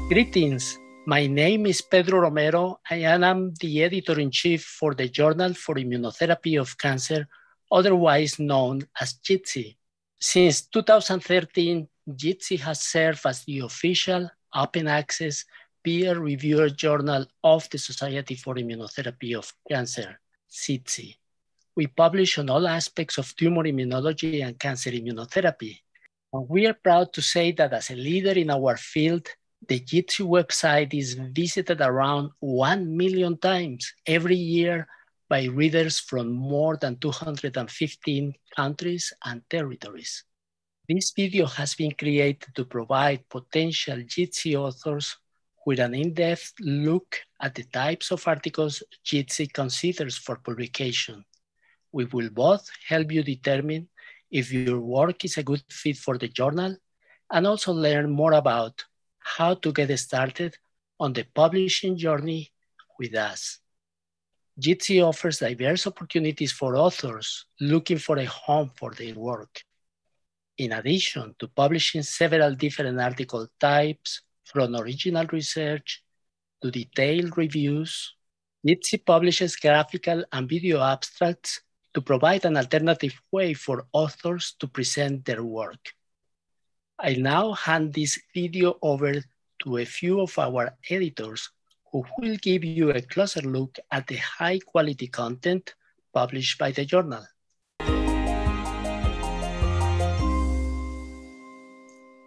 Greetings. My name is Pedro Romero, and I'm the editor-in-chief for the Journal for Immunotherapy of Cancer, otherwise known as JITC. Since 2013, JITC has served as the official open-access peer-reviewed journal of the Society for Immunotherapy of Cancer, SITC. We publish on all aspects of tumor immunology and cancer immunotherapy. And we are proud to say that as a leader in our field, the JITC website is visited around 1 million times every year by readers from more than 215 countries and territories. This video has been created to provide potential JITC authors with an in-depth look at the types of articles JITC considers for publication. We will both help you determine if your work is a good fit for the journal and also learn more about how to get started on the publishing journey with us. JITC offers diverse opportunities for authors looking for a home for their work. In addition to publishing several different article types, from original research to detailed reviews, JITC publishes graphical and video abstracts to provide an alternative way for authors to present their work. I now hand this video over to a few of our editors who will give you a closer look at the high quality content published by the journal.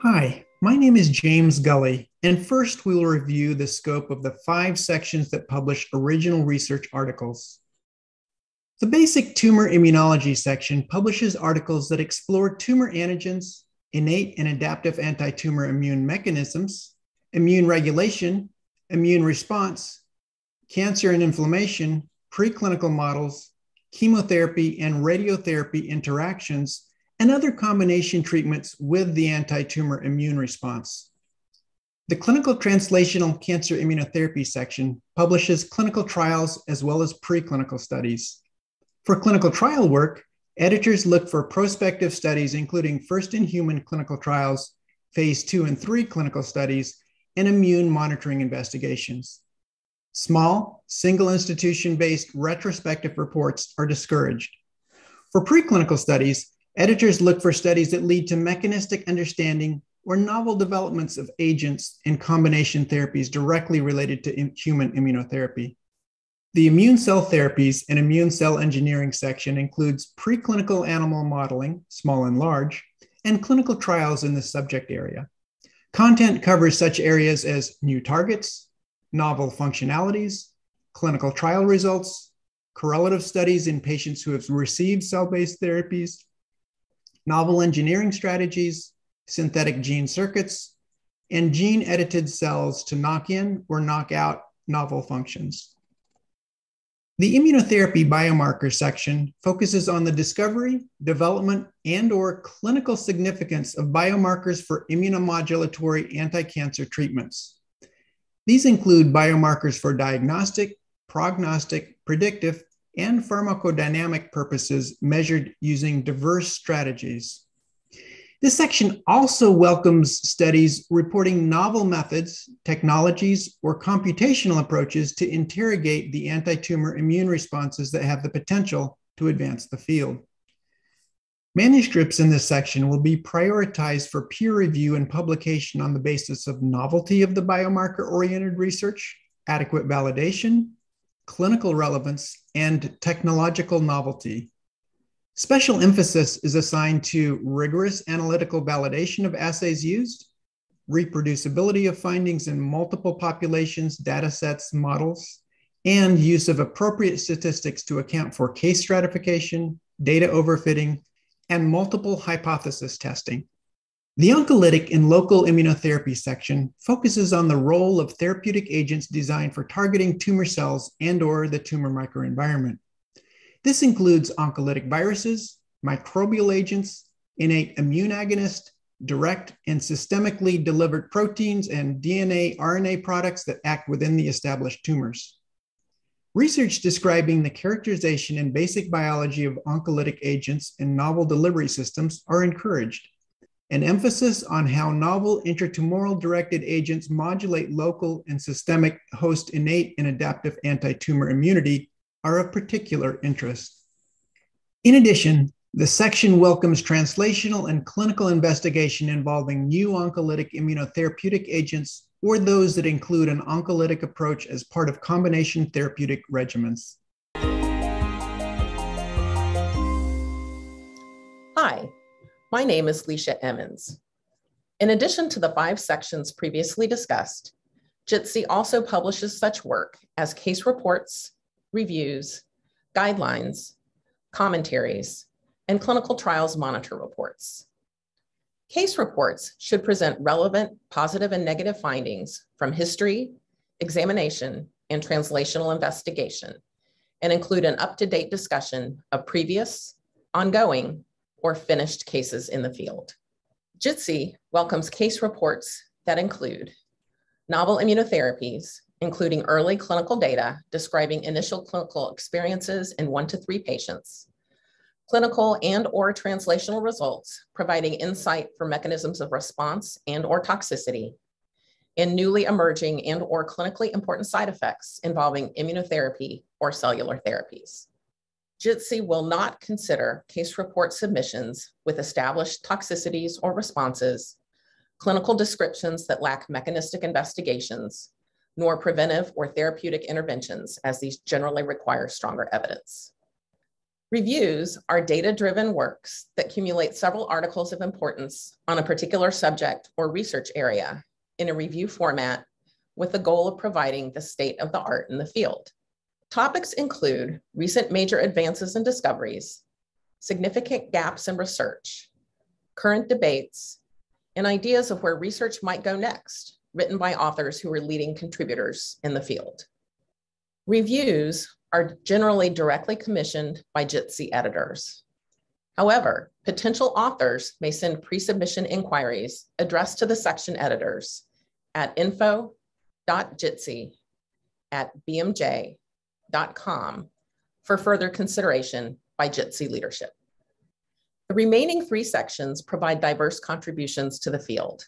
Hi, my name is James Gully, and first we will review the scope of the 5 sections that publish original research articles. The basic tumor immunology section publishes articles that explore tumor antigens, innate and adaptive anti-tumor immune mechanisms, immune regulation, immune response, cancer and inflammation, preclinical models, chemotherapy and radiotherapy interactions, and other combination treatments with the anti-tumor immune response. The clinical translational cancer immunotherapy section publishes clinical trials as well as preclinical studies. For clinical trial work, editors look for prospective studies, including first-in-human clinical trials, phase 2 and 3 clinical studies, and immune monitoring investigations. Small, single-institution-based retrospective reports are discouraged. For preclinical studies, editors look for studies that lead to mechanistic understanding or novel developments of agents and combination therapies directly related to human immunotherapy. The immune cell therapies and immune cell engineering section includes preclinical animal modeling, small and large, and clinical trials in the subject area. Content covers such areas as new targets, novel functionalities, clinical trial results, correlative studies in patients who have received cell-based therapies, novel engineering strategies, synthetic gene circuits, and gene-edited cells to knock in or knock out novel functions. The Immunotherapy Biomarkers section focuses on the discovery, development, and/or clinical significance of biomarkers for immunomodulatory anti-cancer treatments. These include biomarkers for diagnostic, prognostic, predictive, and pharmacodynamic purposes measured using diverse strategies. This section also welcomes studies reporting novel methods, technologies, or computational approaches to interrogate the anti-tumor immune responses that have the potential to advance the field. Manuscripts in this section will be prioritized for peer review and publication on the basis of novelty of the biomarker-oriented research, adequate validation, clinical relevance, and technological novelty. Special emphasis is assigned to rigorous analytical validation of assays used, reproducibility of findings in multiple populations, data sets, models, and use of appropriate statistics to account for case stratification, data overfitting, and multiple hypothesis testing. The Oncolytic and local immunotherapy section focuses on the role of therapeutic agents designed for targeting tumor cells and/or the tumor microenvironment. This includes oncolytic viruses, microbial agents, innate immune agonists, direct and systemically delivered proteins, and DNA, RNA products that act within the established tumors. Research describing the characterization and basic biology of oncolytic agents and novel delivery systems are encouraged. an emphasis on how novel intratumoral directed agents modulate local and systemic host innate and adaptive anti-tumor immunity are of particular interest. In addition, the section welcomes translational and clinical investigation involving new oncolytic immunotherapeutic agents or those that include an oncolytic approach as part of combination therapeutic regimens. Hi, my name is Leisha Emmons. In addition to the 5 sections previously discussed, JITC also publishes such work as case reports, reviews, guidelines, commentaries, and clinical trials monitor reports. Case reports should present relevant positive and negative findings from history, examination, and translational investigation, and include an up-to-date discussion of previous, ongoing, or finished cases in the field. JITC welcomes case reports that include novel immunotherapies, including early clinical data describing initial clinical experiences in 1 to 3 patients, clinical and/or translational results providing insight for mechanisms of response and/or toxicity, and newly emerging and/or clinically important side effects involving immunotherapy or cellular therapies. JITC will not consider case report submissions with established toxicities or responses, clinical descriptions that lack mechanistic investigations, nor preventive or therapeutic interventions, as these generally require stronger evidence. Reviews are data-driven works that accumulate several articles of importance on a particular subject or research area in a review format with the goal of providing the state of the art in the field. Topics include recent major advances and discoveries, significant gaps in research, current debates, and ideas of where research might go next, written by authors who are leading contributors in the field. Reviews are generally directly commissioned by JITC editors. However, potential authors may send pre-submission inquiries addressed to the section editors at info.jitc@bmj.com for further consideration by JITC leadership. The remaining 3 sections provide diverse contributions to the field.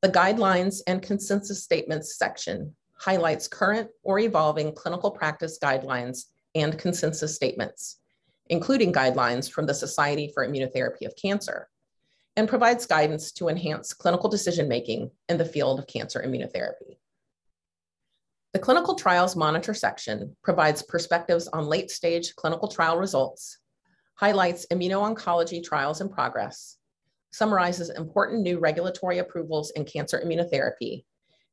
The Guidelines and Consensus Statements section highlights current or evolving clinical practice guidelines and consensus statements, including guidelines from the Society for Immunotherapy of Cancer, and provides guidance to enhance clinical decision-making in the field of cancer immunotherapy. The Clinical Trials Monitor section provides perspectives on late-stage clinical trial results, highlights immuno-oncology trials in progress, summarizes important new regulatory approvals in cancer immunotherapy,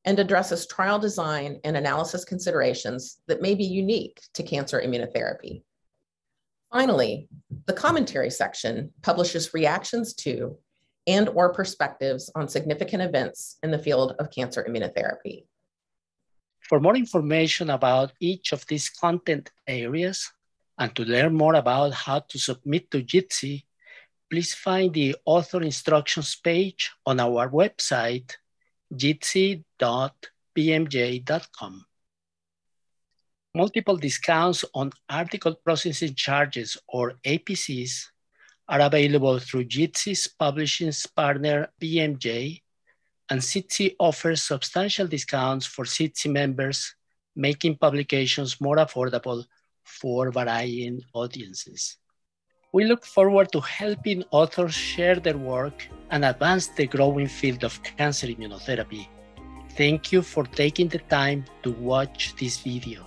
and addresses trial design and analysis considerations that may be unique to cancer immunotherapy. Finally, the commentary section publishes reactions to and/or perspectives on significant events in the field of cancer immunotherapy. For more information about each of these content areas and to learn more about how to submit to JITC, please find the author instructions page on our website, jitc.bmj.com. Multiple discounts on article processing charges, or APCs, are available through JITC's publishing partner, BMJ, and JITC offers substantial discounts for JITC members, making publications more affordable for varying audiences. We look forward to helping authors share their work and advance the growing field of cancer immunotherapy. Thank you for taking the time to watch this video.